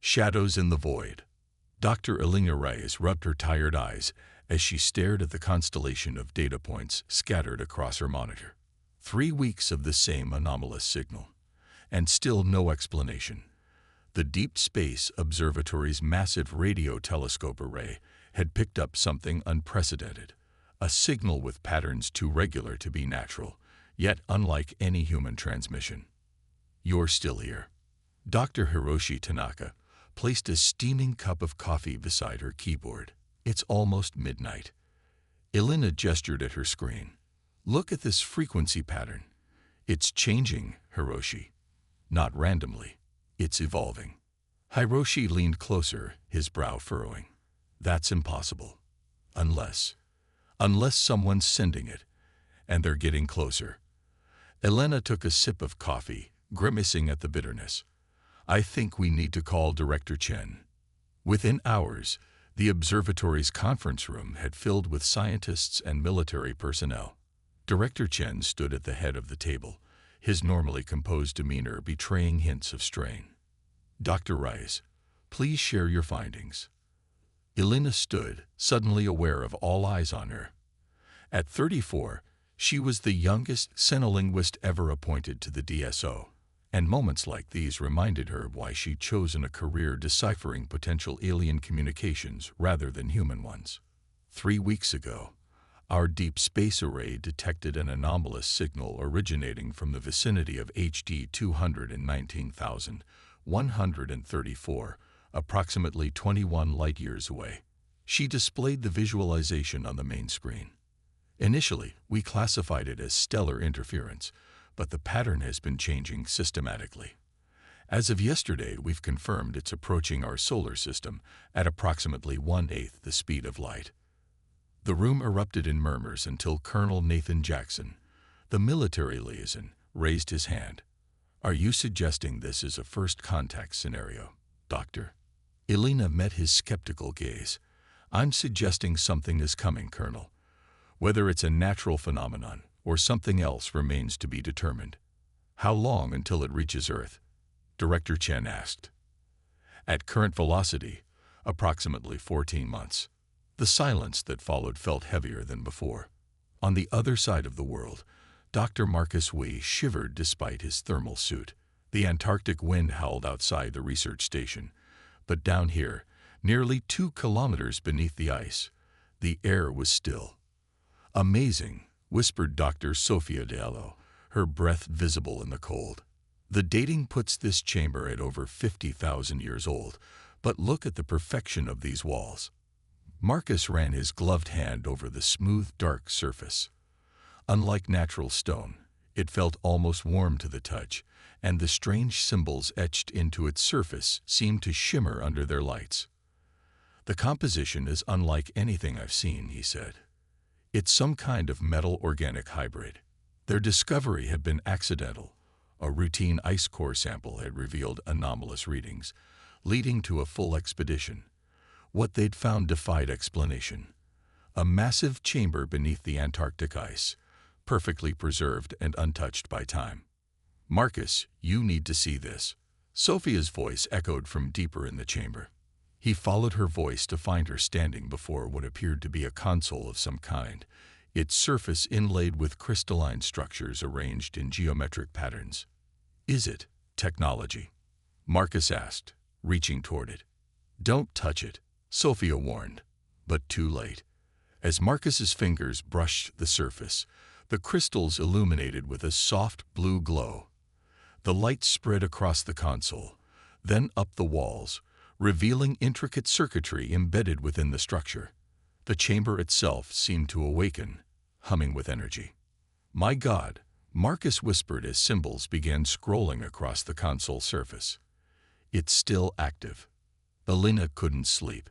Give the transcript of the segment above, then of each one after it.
Shadows in the void. Dr. Elena Reyes rubbed her tired eyes as she stared at the constellation of data points scattered across her monitor. 3 weeks of the same anomalous signal, and still no explanation. The Deep Space Observatory's massive radio telescope array had picked up something unprecedented, a signal with patterns too regular to be natural, yet unlike any human transmission. "You're still here." Dr. Hiroshi Tanaka placed a steaming cup of coffee beside her keyboard. "It's almost midnight." Elena gestured at her screen. "Look at this frequency pattern. It's changing, Hiroshi. Not randomly. It's evolving." Hiroshi leaned closer, his brow furrowing. "That's impossible. Unless someone's sending it, and they're getting closer." Elena took a sip of coffee, grimacing at the bitterness. "I think we need to call Director Chen." Within hours, the observatory's conference room had filled with scientists and military personnel. Director Chen stood at the head of the table, his normally composed demeanor betraying hints of strain. "Dr. Rice, please share your findings." Elena stood, suddenly aware of all eyes on her. At 34, she was the youngest xenolinguist ever appointed to the DSO, and moments like these reminded her of why she'd chosen a career deciphering potential alien communications rather than human ones. 3 weeks ago, our deep space array detected an anomalous signal originating from the vicinity of HD 219,134, approximately 21 light-years away. She displayed the visualization on the main screen. "Initially, we classified it as stellar interference, but the pattern has been changing systematically. As of yesterday, we've confirmed it's approaching our solar system at approximately 1/8 the speed of light." The room erupted in murmurs until Colonel Nathan Jackson, the military liaison, raised his hand. "Are you suggesting this is a first contact scenario, Doctor?" Elena met his skeptical gaze. "I'm suggesting something is coming, Colonel. Whether it's a natural phenomenon or something else remains to be determined." "How long until it reaches Earth?" Director Chen asked. "At current velocity, approximately 14 months. The silence that followed felt heavier than before. On the other side of the world, Dr. Marcus Wee shivered despite his thermal suit. The Antarctic wind howled outside the research station, but down here, nearly 2 kilometers beneath the ice, the air was still. "Amazing," whispered Dr. Sofia Diallo, her breath visible in the cold. "The dating puts this chamber at over 50,000 years old, but look at the perfection of these walls." Marcus ran his gloved hand over the smooth, dark surface. Unlike natural stone, it felt almost warm to the touch, and the strange symbols etched into its surface seemed to shimmer under their lights. "The composition is unlike anything I've seen," he said. "It's some kind of metal-organic hybrid." Their discovery had been accidental. A routine ice core sample had revealed anomalous readings, leading to a full expedition. What they'd found defied explanation. A massive chamber beneath the Antarctic ice, perfectly preserved and untouched by time. "Marcus, you need to see this." Sophia's voice echoed from deeper in the chamber. He followed her voice to find her standing before what appeared to be a console of some kind, its surface inlaid with crystalline structures arranged in geometric patterns. "Is it technology?" Marcus asked, reaching toward it. "Don't touch it," Sophia warned, but too late. As Marcus's fingers brushed the surface, the crystals illuminated with a soft blue glow. The light spread across the console, then up the walls, revealing intricate circuitry embedded within the structure. The chamber itself seemed to awaken, humming with energy. "My God," Marcus whispered as symbols began scrolling across the console surface. "It's still active." Elena couldn't sleep.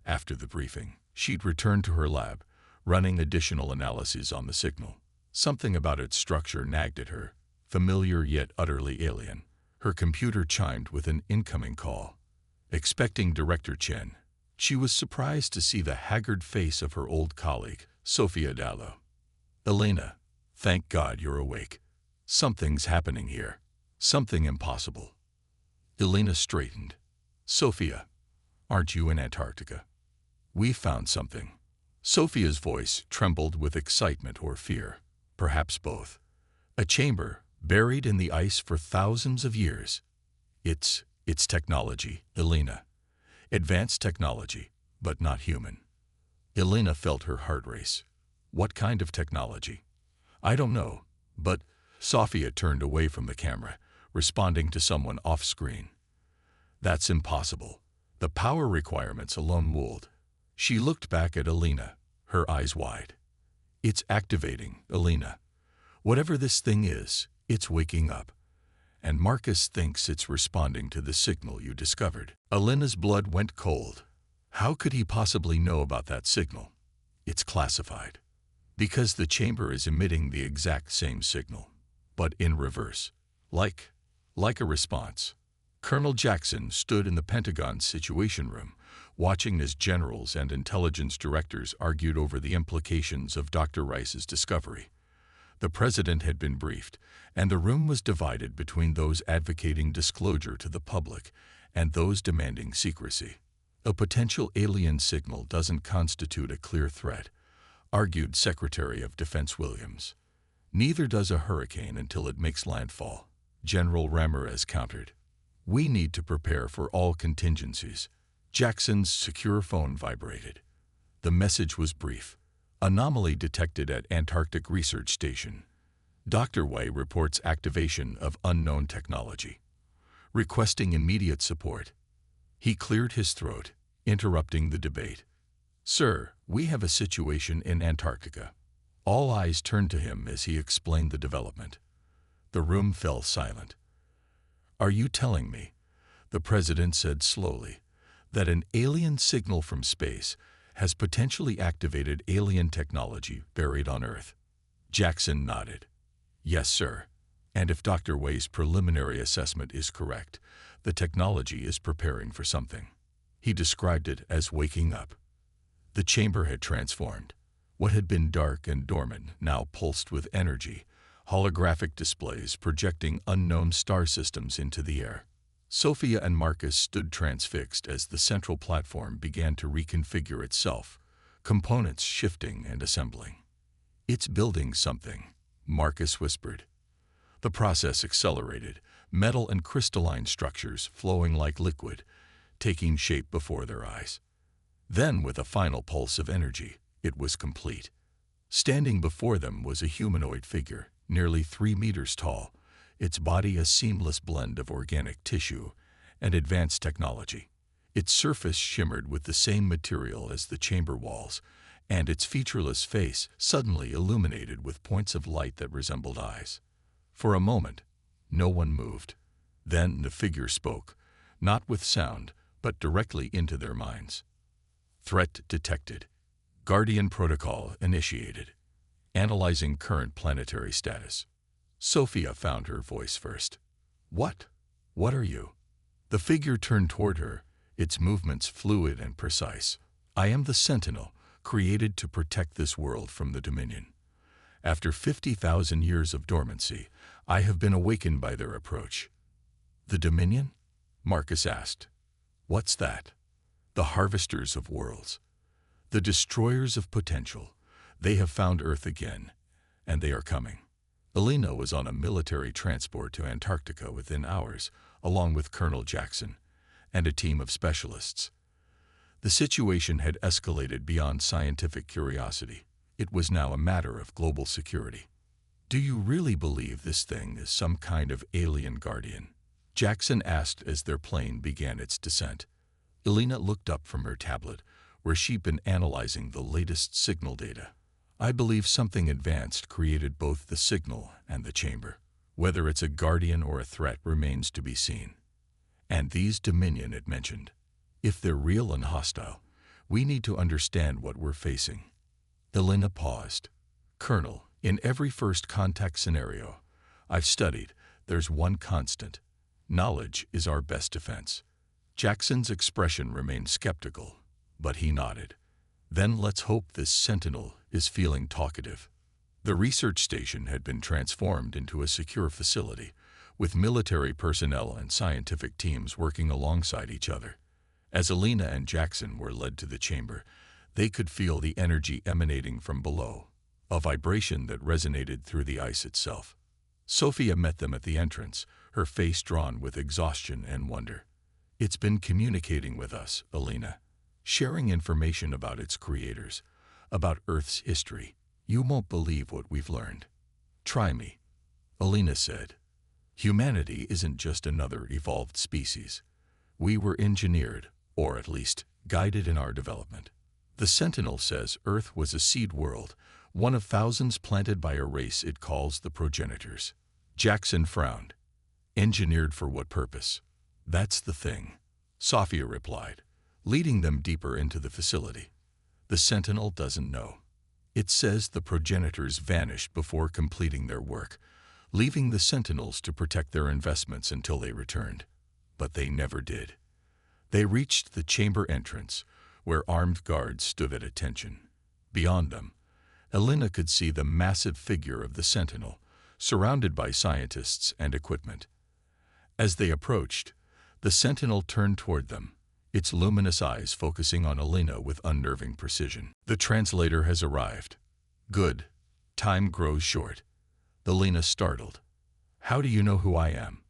After the briefing, she'd returned to her lab, running additional analyses on the signal. Something about its structure nagged at her, familiar yet utterly alien. Her computer chimed with an incoming call. Expecting Director Chen, she was surprised to see the haggard face of her old colleague, Sofia Diallo. "Elena, thank God you're awake. Something's happening here. Something impossible." Elena straightened. Sophia, aren't you in Antarctica? We found something. Sophia's voice trembled with excitement or fear, perhaps both. A chamber buried in the ice for thousands of years. It's technology, Elena. Advanced technology, but not human. Elena felt her heart race. What kind of technology? I don't know, but Sophia turned away from the camera, responding to someone off-screen. That's impossible. The power requirements alone would. She looked back at Elena, her eyes wide. It's activating, Elena. Whatever this thing is, it's waking up. And Marcus thinks it's responding to the signal you discovered. Elena's blood went cold. How could he possibly know about that signal? It's classified. Because the chamber is emitting the exact same signal, but in reverse. Like a response. Colonel Jackson stood in the Pentagon's Situation Room, watching as generals and intelligence directors argued over the implications of Dr. Rice's discovery. The president had been briefed, and the room was divided between those advocating disclosure to the public and those demanding secrecy. A potential alien signal doesn't constitute a clear threat, argued Secretary of Defense Williams. Neither does a hurricane until it makes landfall, General Ramirez countered. We need to prepare for all contingencies. Jackson's secure phone vibrated. The message was brief. Anomaly detected at Antarctic Research Station. Dr. Way reports activation of unknown technology. Requesting immediate support. He cleared his throat, interrupting the debate. Sir, we have a situation in Antarctica. All eyes turned to him as he explained the development. The room fell silent. Are you telling me, the president said slowly, that an alien signal from space has potentially activated alien technology buried on Earth? Jackson nodded. Yes, sir. And if Dr. Way's preliminary assessment is correct, the technology is preparing for something. He described it as waking up. The chamber had transformed. What had been dark and dormant now pulsed with energy, holographic displays projecting unknown star systems into the air. Sophia and Marcus stood transfixed as the central platform began to reconfigure itself, components shifting and assembling. It's building something, Marcus whispered. The process accelerated, metal and crystalline structures flowing like liquid, taking shape before their eyes. Then, with a final pulse of energy, it was complete. Standing before them was a humanoid figure, nearly 3 meters tall, its body a seamless blend of organic tissue and advanced technology. Its surface shimmered with the same material as the chamber walls, and its featureless face suddenly illuminated with points of light that resembled eyes. For a moment, no one moved. Then the figure spoke, not with sound, but directly into their minds. Threat detected. Guardian protocol initiated. Analyzing current planetary status. Sophia found her voice first. What? What are you? The figure turned toward her, its movements fluid and precise. I am the Sentinel, created to protect this world from the Dominion. After 50,000 years of dormancy, I have been awakened by their approach. The Dominion? Marcus asked. What's that? The harvesters of worlds. The destroyers of potential. They have found Earth again, and they are coming. Elena was on a military transport to Antarctica within hours, along with Colonel Jackson and a team of specialists. The situation had escalated beyond scientific curiosity. It was now a matter of global security. Do you really believe this thing is some kind of alien guardian? Jackson asked as their plane began its descent. Elena looked up from her tablet, where she'd been analyzing the latest signal data. I believe something advanced created both the signal and the chamber. Whether it's a guardian or a threat remains to be seen. And these Dominion it mentioned. If they're real and hostile, we need to understand what we're facing. Elena paused. Colonel, in every first contact scenario I've studied, there's one constant. Knowledge is our best defense. Jackson's expression remained skeptical, but he nodded. Then let's hope this Sentinel is feeling talkative. The research station had been transformed into a secure facility, with military personnel and scientific teams working alongside each other. As Alina and Jackson were led to the chamber, they could feel the energy emanating from below, a vibration that resonated through the ice itself. Sophia met them at the entrance, her face drawn with exhaustion and wonder. "It's been communicating with us, Alina, sharing information about its creators, about Earth's history. You won't believe what we've learned." "Try me," Alina said. "Humanity isn't just another evolved species. We were engineered, or at least guided in our development. The Sentinel says Earth was a seed world, one of thousands planted by a race it calls the progenitors." Jackson frowned. "Engineered for what purpose?" "That's the thing," Sophia replied, leading them deeper into the facility. "The Sentinel doesn't know. It says the progenitors vanished before completing their work, leaving the Sentinels to protect their investments until they returned. But they never did." They reached the chamber entrance, where armed guards stood at attention. Beyond them, Alina could see the massive figure of the Sentinel, surrounded by scientists and equipment. As they approached, the Sentinel turned toward them, its luminous eyes focusing on Alina with unnerving precision. "The translator has arrived." "Good. Time grows short." Alina startled. "How do you know who I am?"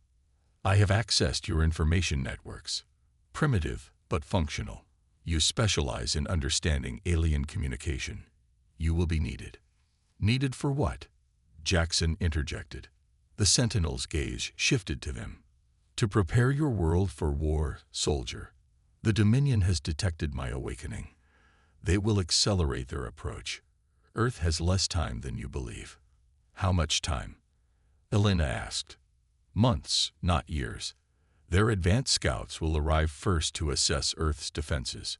"I have accessed your information networks. Primitive, but functional. You specialize in understanding alien communication. You will be needed." "Needed for what?" Jackson interjected. The Sentinel's gaze shifted to them. "To prepare your world for war, soldier. The Dominion has detected my awakening. They will accelerate their approach. Earth has less time than you believe." "How much time?" Alina asked. "Months, not years. Their advanced scouts will arrive first to assess Earth's defenses."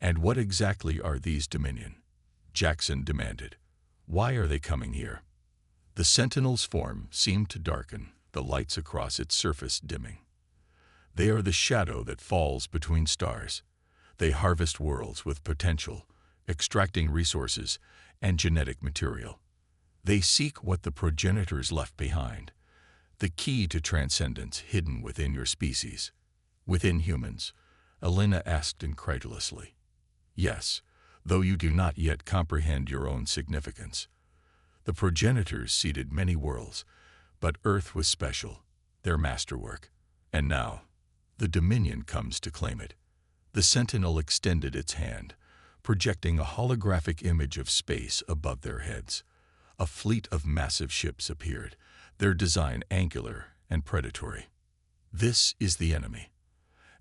"And what exactly are these Dominion?" Jackson demanded. "Why are they coming here?" The Sentinel's form seemed to darken, the lights across its surface dimming. "They are the shadow that falls between stars. They harvest worlds with potential, extracting resources and genetic material. They seek what the progenitors left behind, the key to transcendence hidden within your species." "Within humans?" Alina asked incredulously. "Yes, though you do not yet comprehend your own significance. The progenitors seeded many worlds, but Earth was special, their masterwork. And now, the Dominion comes to claim it." The Sentinel extended its hand, projecting a holographic image of space above their heads. A fleet of massive ships appeared, their design angular and predatory. "This is the enemy,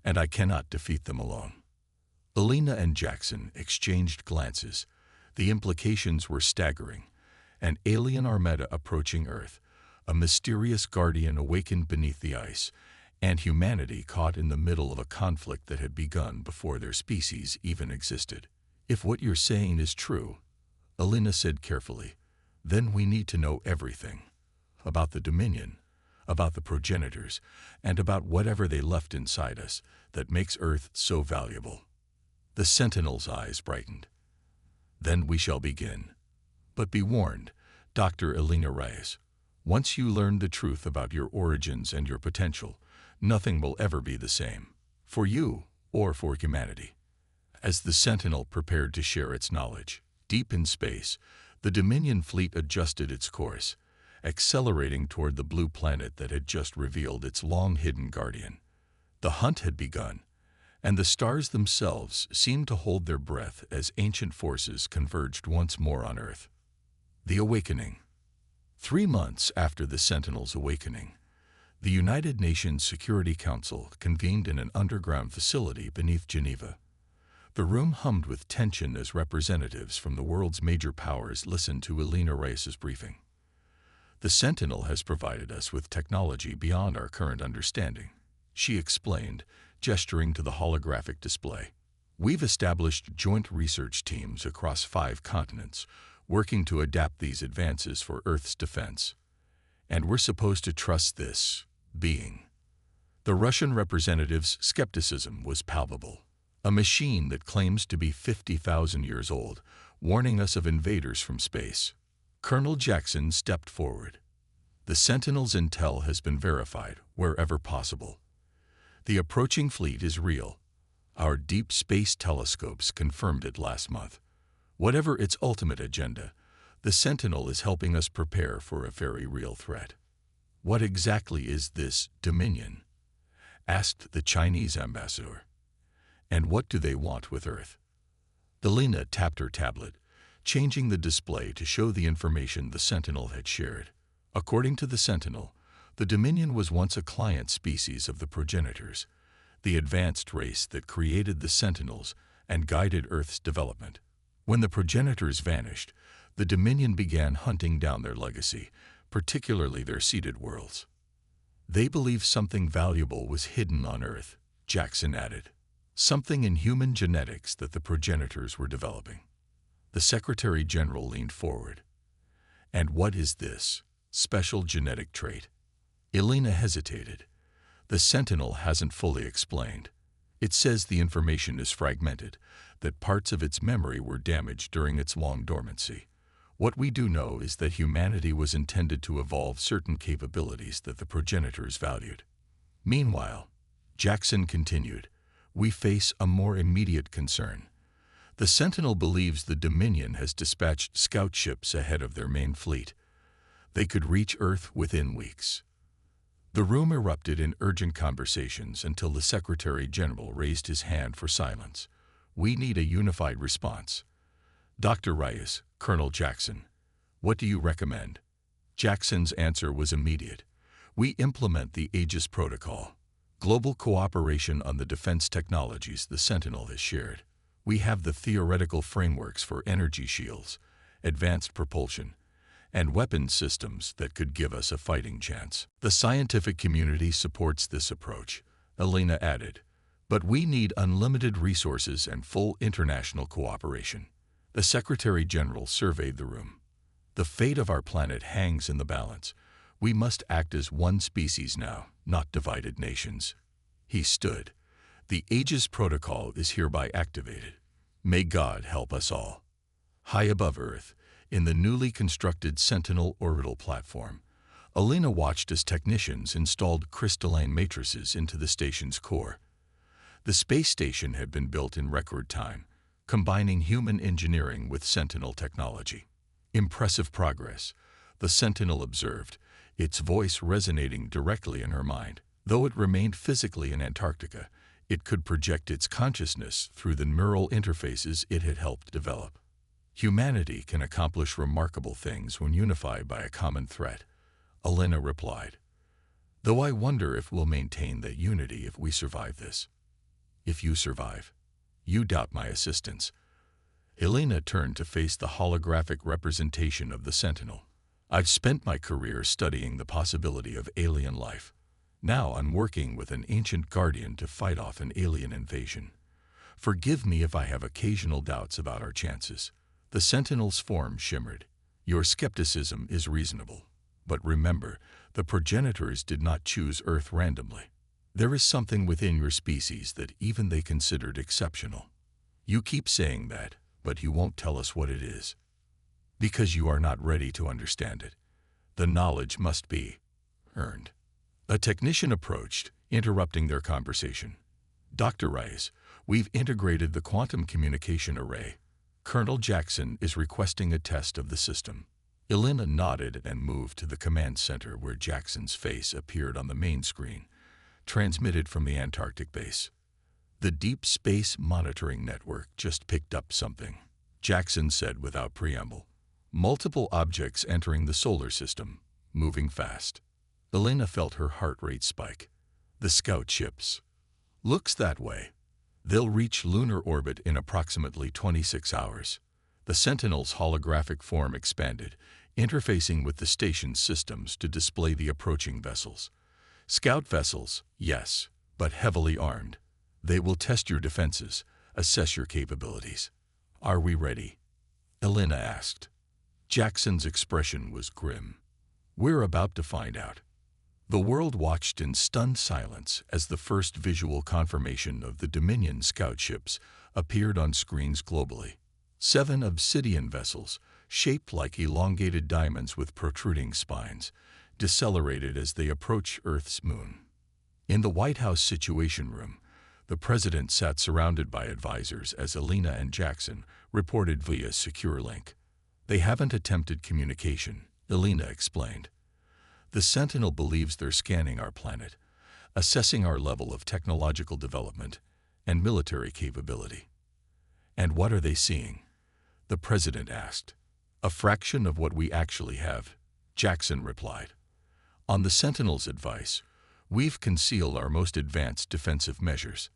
and I cannot defeat them alone." Alina and Jackson exchanged glances. The implications were staggering. An alien armada approaching Earth, a mysterious guardian awakened beneath the ice, and humanity caught in the middle of a conflict that had begun before their species even existed. "If what you're saying is true," Alina said carefully, "then we need to know everything. About the Dominion, about the progenitors, and about whatever they left inside us that makes Earth so valuable." The Sentinel's eyes brightened. "Then we shall begin. But be warned, Dr. Alina Reyes. Once you learn the truth about your origins and your potential, nothing will ever be the same, for you or for humanity." As the Sentinel prepared to share its knowledge, deep in space, the Dominion fleet adjusted its course, accelerating toward the blue planet that had just revealed its long-hidden guardian. The hunt had begun, and the stars themselves seemed to hold their breath as ancient forces converged once more on Earth. The Awakening. 3 months after the Sentinel's awakening, the United Nations Security Council convened in an underground facility beneath Geneva. The room hummed with tension as representatives from the world's major powers listened to Alina Reyes's briefing. "The Sentinel has provided us with technology beyond our current understanding," she explained, gesturing to the holographic display. "We've established joint research teams across 5 continents, working to adapt these advances for Earth's defense. And we're supposed to trust this being." The Russian representative's skepticism was palpable. "A machine that claims to be 50,000 years old, warning us of invaders from space." Colonel Jackson stepped forward. The Sentinel's intel has been verified wherever possible. The approaching fleet is real. Our deep space telescopes confirmed it last month. Whatever its ultimate agenda, the Sentinel is helping us prepare for a very real threat. What exactly is this Dominion? Asked the Chinese ambassador. And what do they want with Earth? Elena tapped her tablet, changing the display to show the information the Sentinel had shared. According to the Sentinel, the Dominion was once a client species of the progenitors, the advanced race that created the Sentinels and guided Earth's development. When the progenitors vanished, the Dominion began hunting down their legacy, particularly their seeded worlds. They believed something valuable was hidden on Earth, Jackson added. Something in human genetics that the progenitors were developing. The Secretary General leaned forward. And what is this special genetic trait? Elena hesitated. The Sentinel hasn't fully explained. It says the information is fragmented, that parts of its memory were damaged during its long dormancy. What we do know is that humanity was intended to evolve certain capabilities that the progenitors valued. Meanwhile, Jackson continued, we face a more immediate concern. The Sentinel believes the Dominion has dispatched scout ships ahead of their main fleet. They could reach Earth within weeks. The room erupted in urgent conversations until the Secretary General raised his hand for silence. We need a unified response. Dr. Reyes, Colonel Jackson, what do you recommend? Jackson's answer was immediate. We implement the Aegis Protocol. Global cooperation on the defense technologies the Sentinel has shared. We have the theoretical frameworks for energy shields, advanced propulsion, and weapons systems that could give us a fighting chance. The scientific community supports this approach, Elena added, but we need unlimited resources and full international cooperation. The Secretary General surveyed the room. The fate of our planet hangs in the balance. We must act as one species now, not divided nations. He stood. The Aegis Protocol is hereby activated. May God help us all. High above Earth, in the newly constructed Sentinel orbital platform, Elena watched as technicians installed crystalline matrices into the station's core. The space station had been built in record time, combining human engineering with Sentinel technology. Impressive progress, the Sentinel observed, its voice resonating directly in her mind. Though it remained physically in Antarctica, it could project its consciousness through the neural interfaces it had helped develop. Humanity can accomplish remarkable things when unified by a common threat, Elena replied. Though I wonder if we'll maintain that unity if we survive this. If you survive, you doubt my assistance. Elena turned to face the holographic representation of the Sentinel. I've spent my career studying the possibility of alien life. Now I'm working with an ancient guardian to fight off an alien invasion. Forgive me if I have occasional doubts about our chances. The Sentinel's form shimmered. Your skepticism is reasonable. But remember, the progenitors did not choose Earth randomly. There is something within your species that even they considered exceptional. You keep saying that, but you won't tell us what it is. Because you are not ready to understand it. The knowledge must be earned. A technician approached, interrupting their conversation. Dr. Reyes, we've integrated the quantum communication array. Colonel Jackson is requesting a test of the system. Elena nodded and moved to the command center where Jackson's face appeared on the main screen, transmitted from the Antarctic base. The Deep Space Monitoring Network just picked up something, Jackson said without preamble. Multiple objects entering the solar system, moving fast. Elena felt her heart rate spike. The scout ships. Looks that way. They'll reach lunar orbit in approximately 26 hours. The Sentinel's holographic form expanded, interfacing with the station's systems to display the approaching vessels. Scout vessels, yes, but heavily armed. They will test your defenses, assess your capabilities. Are we ready? Elena asked. Jackson's expression was grim. We're about to find out. The world watched in stunned silence as the first visual confirmation of the Dominion scout ships appeared on screens globally. 7 obsidian vessels, shaped like elongated diamonds with protruding spines, decelerated as they approached Earth's moon. In the White House Situation Room, the president sat surrounded by advisors as Alina and Jackson reported via secure link. They haven't attempted communication, Alina explained. The Sentinel believes they're scanning our planet, assessing our level of technological development and military capability. And what are they seeing? The president asked. A fraction of what we actually have, Jackson replied. On the Sentinel's advice, we've concealed our most advanced defensive measures.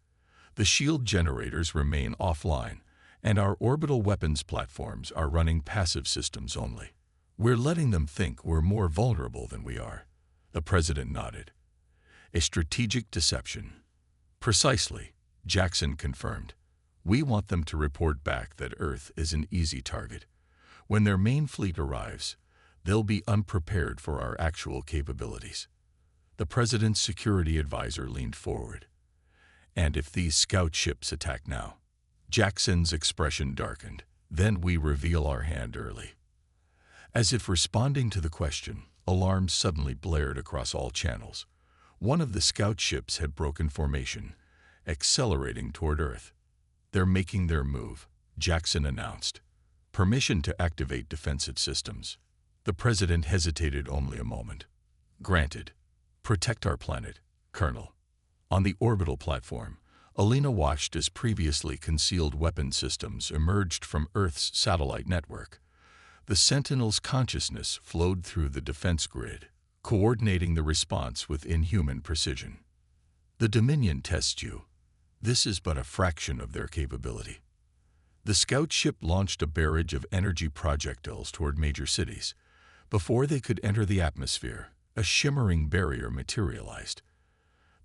The shield generators remain offline, and our orbital weapons platforms are running passive systems only. We're letting them think we're more vulnerable than we are. The president nodded. A strategic deception. Precisely, Jackson confirmed. We want them to report back that Earth is an easy target. When their main fleet arrives, they'll be unprepared for our actual capabilities. The president's security advisor leaned forward. And if these scout ships attack now? Jackson's expression darkened. Then we reveal our hand early. As if responding to the question, alarms suddenly blared across all channels. One of the scout ships had broken formation, accelerating toward Earth. They're making their move, Jackson announced. Permission to activate defensive systems. The president hesitated only a moment. Granted. Protect our planet, Colonel. On the orbital platform, Alina watched as previously concealed weapon systems emerged from Earth's satellite network. The Sentinel's consciousness flowed through the defense grid, coordinating the response with inhuman precision. The Dominion tests you. This is but a fraction of their capability. The scout ship launched a barrage of energy projectiles toward major cities. Before they could enter the atmosphere, a shimmering barrier materialized.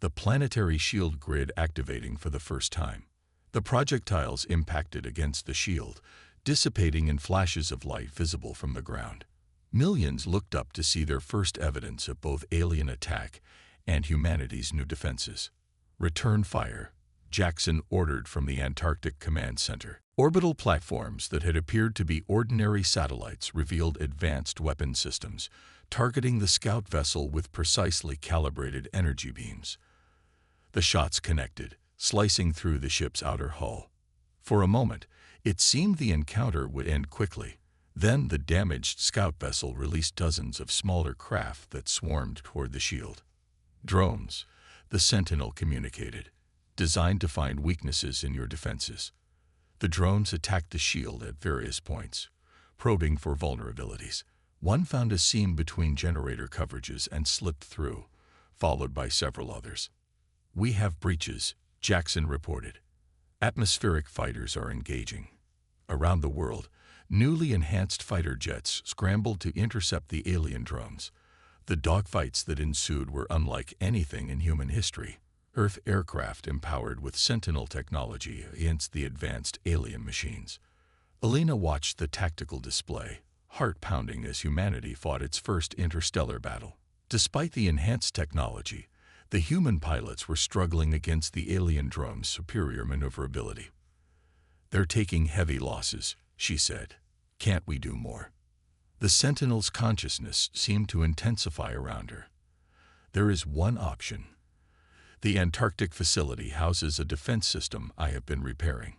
The planetary shield grid activating for the first time. The projectiles impacted against the shield, dissipating in flashes of light visible from the ground. Millions looked up to see their first evidence of both alien attack and humanity's new defenses. Return fire, Jackson ordered from the Antarctic Command Center. Orbital platforms that had appeared to be ordinary satellites revealed advanced weapon systems, targeting the scout vessel with precisely calibrated energy beams. The shots connected, slicing through the ship's outer hull. For a moment, it seemed the encounter would end quickly. Then the damaged scout vessel released dozens of smaller craft that swarmed toward the shield. Drones, the Sentinel communicated, designed to find weaknesses in your defenses. The drones attacked the shield at various points, probing for vulnerabilities. One found a seam between generator coverages and slipped through, followed by several others. We have breaches, Jackson reported. Atmospheric fighters are engaging. Around the world, newly enhanced fighter jets scrambled to intercept the alien drones. The dogfights that ensued were unlike anything in human history. Earth aircraft empowered with Sentinel technology against the advanced alien machines. Alina watched the tactical display, heart pounding as humanity fought its first interstellar battle. Despite the enhanced technology, the human pilots were struggling against the alien drone's superior maneuverability. They're taking heavy losses, she said. Can't we do more? The Sentinel's consciousness seemed to intensify around her. There is one option. The Antarctic facility houses a defense system I have been repairing.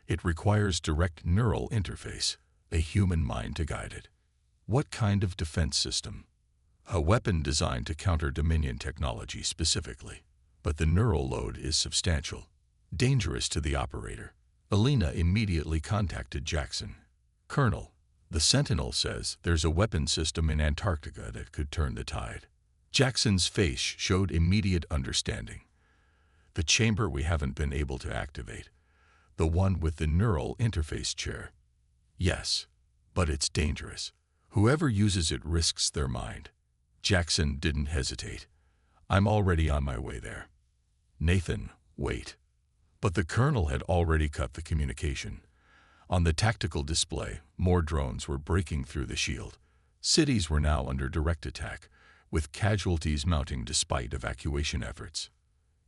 It requires direct neural interface, a human mind to guide it. What kind of defense system? A weapon designed to counter Dominion technology specifically. But the neural load is substantial, dangerous to the operator. Alina immediately contacted Jackson. Colonel, the Sentinel says there's a weapon system in Antarctica that could turn the tide. Jackson's face showed immediate understanding. The chamber we haven't been able to activate. The one with the neural interface chair. Yes, but it's dangerous. Whoever uses it risks their mind. Jackson didn't hesitate. I'm already on my way there. Nathan, wait. But the colonel had already cut the communication. On the tactical display, more drones were breaking through the shield. Cities were now under direct attack, with casualties mounting despite evacuation efforts.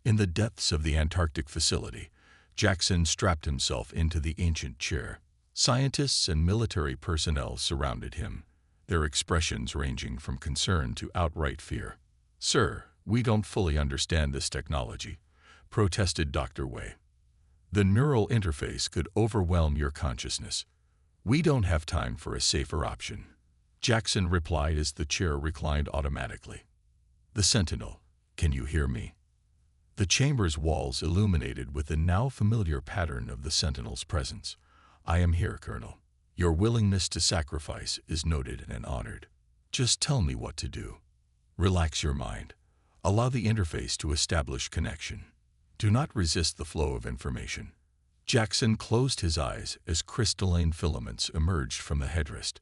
In the depths of the Antarctic facility, Jackson strapped himself into the ancient chair. Scientists and military personnel surrounded him, their expressions ranging from concern to outright fear. "Sir, we don't fully understand this technology," protested Dr. Wei. "The neural interface could overwhelm your consciousness. We don't have time for a safer option," Jackson replied as the chair reclined automatically. "The Sentinel, can you hear me?" The chamber's walls illuminated with the now familiar pattern of the Sentinel's presence. "I am here, Colonel. Your willingness to sacrifice is noted and honored. Just tell me what to do. Relax your mind. Allow the interface to establish connection. Do not resist the flow of information." Jackson closed his eyes as crystalline filaments emerged from the headrest,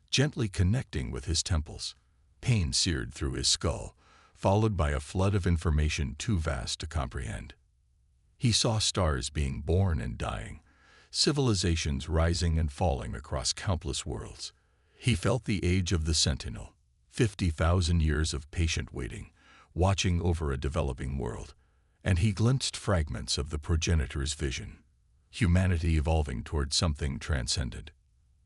gently connecting with his temples. Pain seared through his skull, followed by a flood of information too vast to comprehend. He saw stars being born and dying, civilizations rising and falling across countless worlds. He felt the age of the Sentinel, 50,000 years of patient waiting, watching over a developing world, and he glimpsed fragments of the progenitor's vision, humanity evolving toward something transcendent.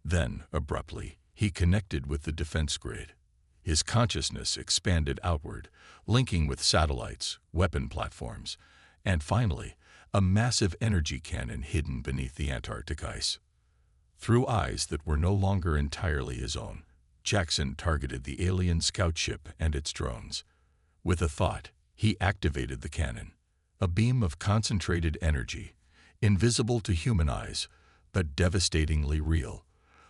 Then, abruptly, he connected with the defense grid. His consciousness expanded outward, linking with satellites, weapon platforms, and finally, a massive energy cannon hidden beneath the Antarctic ice. Through eyes that were no longer entirely his own, Jackson targeted the alien scout ship and its drones. With a thought, he activated the cannon. A beam of concentrated energy, invisible to human eyes, but devastatingly real,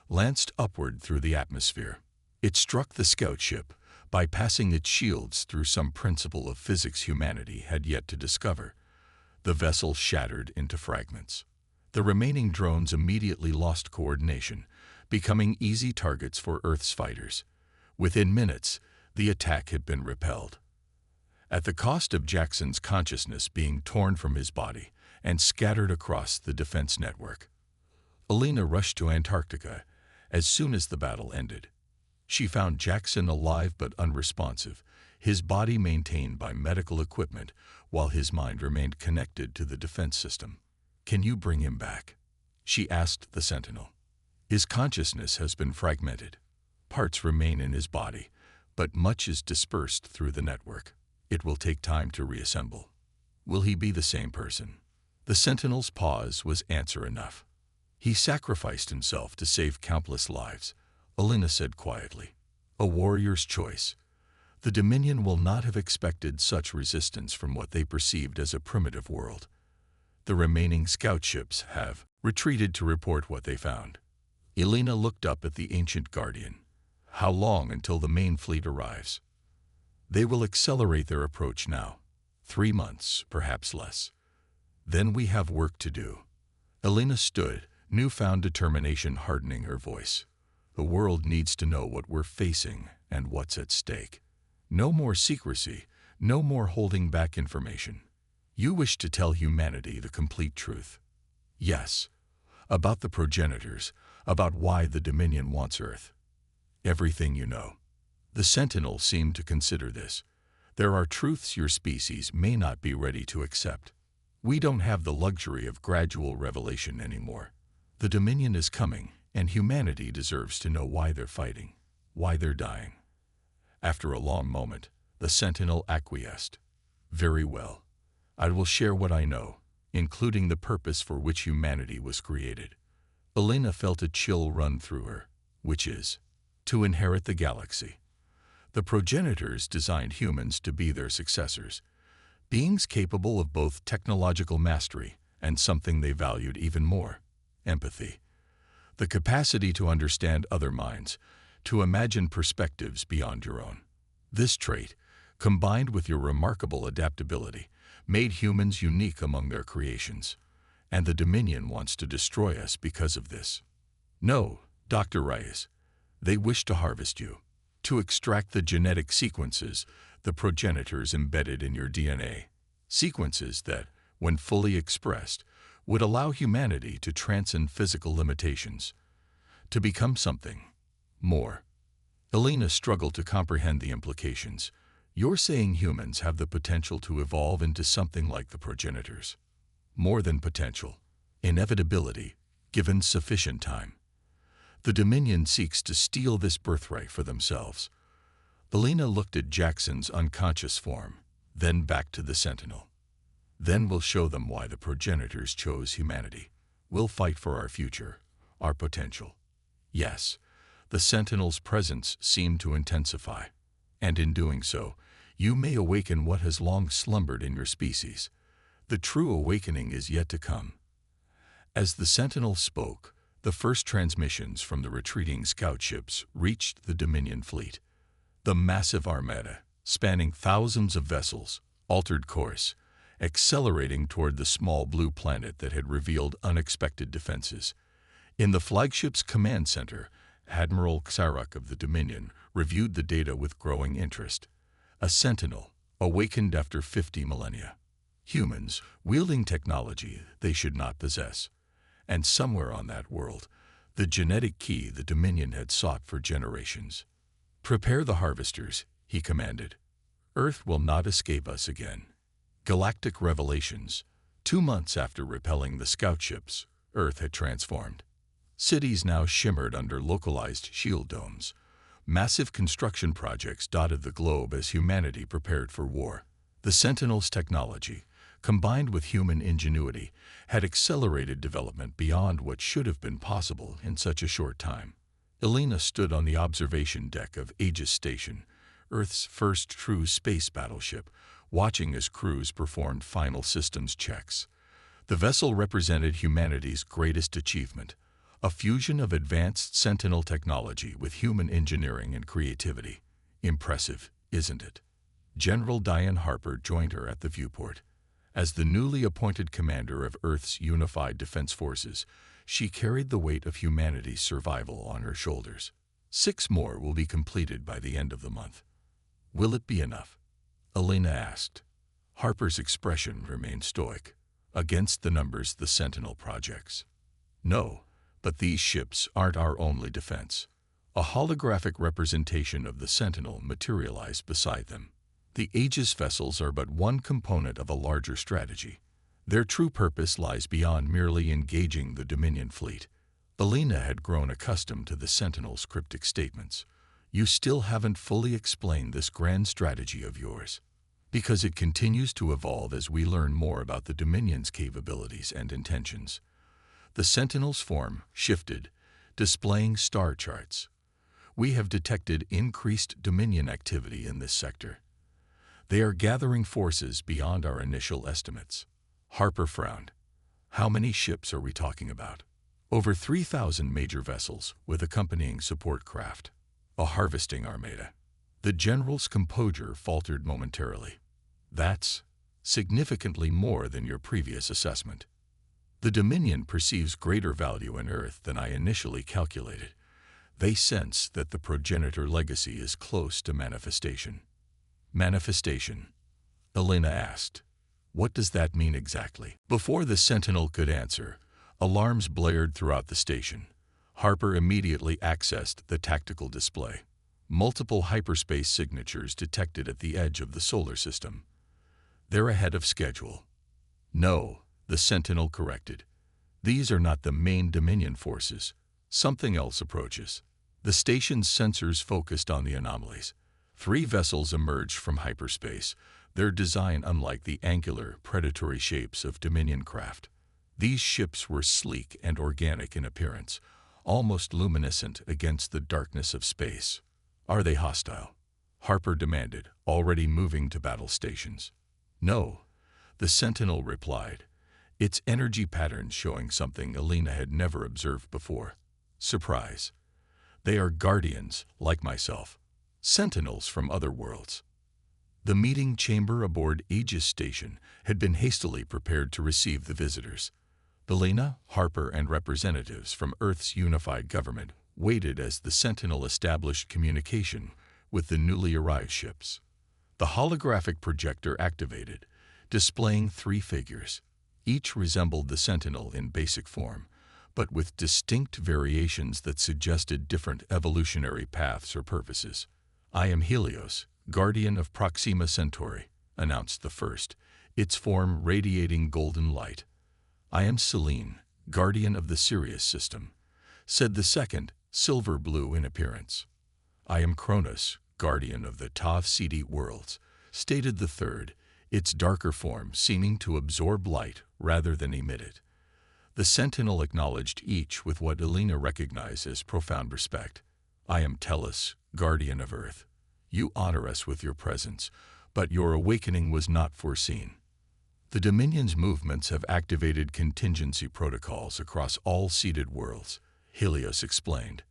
lanced upward through the atmosphere. It struck the scout ship, bypassing its shields through some principle of physics humanity had yet to discover. The vessel shattered into fragments. The remaining drones immediately lost coordination, becoming easy targets for Earth's fighters. Within minutes, the attack had been repelled. At the cost of Jackson's consciousness being torn from his body and scattered across the defense network. Alina rushed to Antarctica as soon as the battle ended. She found Jackson alive but unresponsive, his body maintained by medical equipment while his mind remained connected to the defense system. "Can you bring him back?" she asked the Sentinel. "His consciousness has been fragmented. Parts remain in his body, but much is dispersed through the network. It will take time to reassemble. Will he be the same person?" The Sentinel's pause was answer enough. "He sacrificed himself to save countless lives," Alina said quietly. "A warrior's choice. The Dominion will not have expected such resistance from what they perceived as a primitive world. The remaining scout ships have retreated to report what they found." Alina looked up at the ancient guardian. "How long until the main fleet arrives?" "They will accelerate their approach now. 3 months, perhaps less. Then we have work to do." Alina stood, newfound determination hardening her voice. "The world needs to know what we're facing and what's at stake. No more secrecy, no more holding back information. You wish to tell humanity the complete truth." "Yes. About the progenitors, about why the Dominion wants Earth. Everything you know." The Sentinel seemed to consider this. "There are truths your species may not be ready to accept. We don't have the luxury of gradual revelation anymore. The Dominion is coming, and humanity deserves to know why they're fighting, why they're dying." After a long moment, the Sentinel acquiesced. "Very well. I will share what I know, including the purpose for which humanity was created." Alina felt a chill run through her, which is, to inherit the galaxy. The progenitors designed humans to be their successors, beings capable of both technological mastery and something they valued even more, empathy. The capacity to understand other minds, to imagine perspectives beyond your own. This trait, combined with your remarkable adaptability, made humans unique among their creations, and the Dominion wants to destroy us because of this. "No, Dr. Reyes, they wish to harvest you, to extract the genetic sequences the progenitors embedded in your DNA, sequences that, when fully expressed, would allow humanity to transcend physical limitations, to become something more." Alina struggled to comprehend the implications. "You're saying humans have the potential to evolve into something like the progenitors?" "More than potential. Inevitability, given sufficient time." The Dominion seeks to steal this birthright for themselves. Elena looked at Jackson's unconscious form, then back to the Sentinel. Then we'll show them why the progenitors chose humanity. We'll fight for our future, our potential. Yes, the Sentinel's presence seemed to intensify, and in doing so, you may awaken what has long slumbered in your species. The true awakening is yet to come. As the Sentinel spoke, the first transmissions from the retreating scout ships reached the Dominion fleet. The massive armada, spanning thousands of vessels, altered course, accelerating toward the small blue planet that had revealed unexpected defenses. In the flagship's command center, Admiral Xaruk of the Dominion reviewed the data with growing interest. A Sentinel, awakened after 50 millennia. Humans, wielding technology they should not possess. And somewhere on that world, the genetic key the Dominion had sought for generations. "Prepare the harvesters," he commanded. "Earth will not escape us again." Galactic revelations. 2 months after repelling the scout ships, Earth had transformed. Cities now shimmered under localized shield domes. Massive construction projects dotted the globe as humanity prepared for war. The Sentinel's technology, combined with human ingenuity, had accelerated development beyond what should have been possible in such a short time. Elena stood on the observation deck of Aegis Station, Earth's first true space battleship, watching as crews performed final systems checks. The vessel represented humanity's greatest achievement, a fusion of advanced Sentinel technology with human engineering and creativity. Impressive, isn't it? General Diane Harper joined her at the viewport. As the newly appointed commander of Earth's unified defense forces, she carried the weight of humanity's survival on her shoulders. 6 more will be completed by the end of the month. Will it be enough? Elena asked. Harper's expression remained stoic. Against the numbers the Sentinel projects. No, but these ships aren't our only defense. A holographic representation of the Sentinel materialized beside them. The Aegis vessels are but one component of a larger strategy. Their true purpose lies beyond merely engaging the Dominion fleet. Elena had grown accustomed to the Sentinel's cryptic statements. You still haven't fully explained this grand strategy of yours. Because it continues to evolve as we learn more about the Dominion's capabilities and intentions. The Sentinel's form shifted, displaying star charts. We have detected increased Dominion activity in this sector. They are gathering forces beyond our initial estimates. Harper frowned. How many ships are we talking about? Over 3,000 major vessels with accompanying support craft. A harvesting armada. The general's composure faltered momentarily. That's significantly more than your previous assessment. The Dominion perceives greater value in Earth than I initially calculated. They sense that the progenitor legacy is close to manifestation. Manifestation? Elena asked. What does that mean exactly? Before the Sentinel could answer, alarms blared throughout the station. Harper immediately accessed the tactical display. Multiple hyperspace signatures detected at the edge of the solar system. They're ahead of schedule. No, the Sentinel corrected. These are not the main Dominion forces. Something else approaches. The station's sensors focused on the anomalies. 3 vessels emerged from hyperspace, their design unlike the angular, predatory shapes of Dominion craft. These ships were sleek and organic in appearance, almost luminescent against the darkness of space. Are they hostile? Harper demanded, already moving to battle stations. No, the Sentinel replied, its energy patterns showing something Elena had never observed before. Surprise. They are guardians, like myself. Sentinels from other worlds. The meeting chamber aboard Aegis Station had been hastily prepared to receive the visitors. Elena, Harper, and representatives from Earth's unified government waited as the Sentinel established communication with the newly arrived ships. The holographic projector activated, displaying 3 figures. Each resembled the Sentinel in basic form, but with distinct variations that suggested different evolutionary paths or purposes. I am Helios, guardian of Proxima Centauri, announced the first, its form radiating golden light. I am Selene, guardian of the Sirius system, said the second, silver-blue in appearance. "I am Cronus, guardian of the Tav-Ceti worlds," stated the third, its darker form seeming to absorb light rather than emit it. The sentinel acknowledged each with what Elena recognized as profound respect. "I am Tellus, guardian of Earth. You honor us with your presence, but your awakening was not foreseen. The Dominion's movements have activated contingency protocols across all seeded worlds," Helios explained.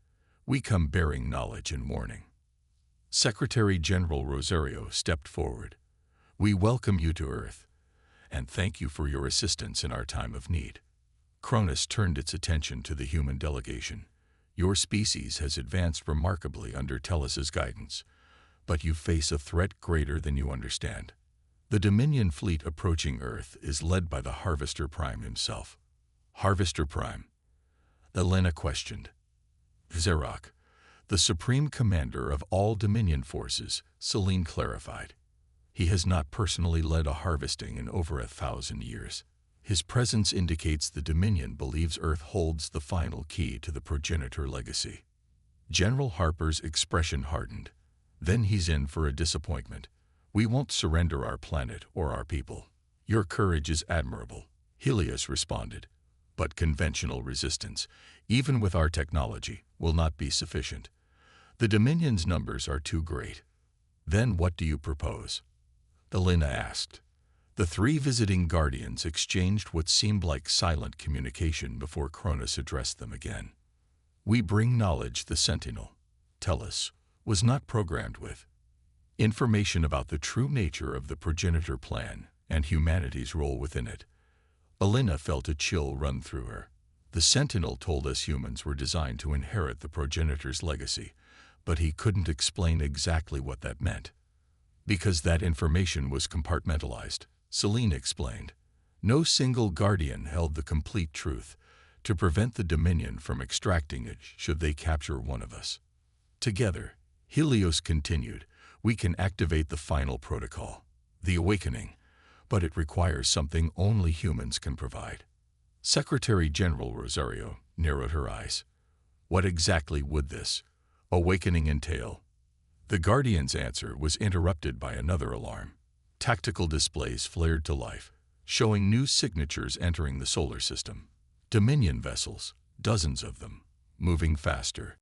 "We come bearing knowledge and warning." Secretary General Rosario stepped forward. "We welcome you to Earth, and thank you for your assistance in our time of need." Cronus turned its attention to the human delegation. "Your species has advanced remarkably under Tellus's guidance, but you face a threat greater than you understand. The Dominion fleet approaching Earth is led by the Harvester Prime himself." "Harvester Prime?" Elena questioned. "Xerok, the supreme commander of all Dominion forces," Selene clarified. "He has not personally led a harvesting in over 1,000 years. His presence indicates the Dominion believes Earth holds the final key to the progenitor legacy." General Harper's expression hardened. "Then he's in for a disappointment. We won't surrender our planet or our people." "Your courage is admirable," Helios responded. "But conventional resistance, even with our technology, will not be sufficient. The Dominion's numbers are too great." "Then what do you propose?" Elena asked. The three visiting guardians exchanged what seemed like silent communication before Cronus addressed them again. "We bring knowledge the Sentinel, Tellus, was not programmed with. Information about the true nature of the progenitor plan and humanity's role within it." Elena felt a chill run through her. "The Sentinel told us humans were designed to inherit the progenitor's legacy, but he couldn't explain exactly what that meant." "Because that information was compartmentalized," Selene explained. "No single guardian held the complete truth to prevent the Dominion from extracting it should they capture one of us. Together," Helios continued, "we can activate the final protocol, the awakening, but it requires something only humans can provide." Secretary General Rosario narrowed her eyes. "What exactly would this awakening entail?" The Guardian's answer was interrupted by another alarm. Tactical displays flared to life, showing new signatures entering the solar system. Dominion vessels, dozens of them, moving faster,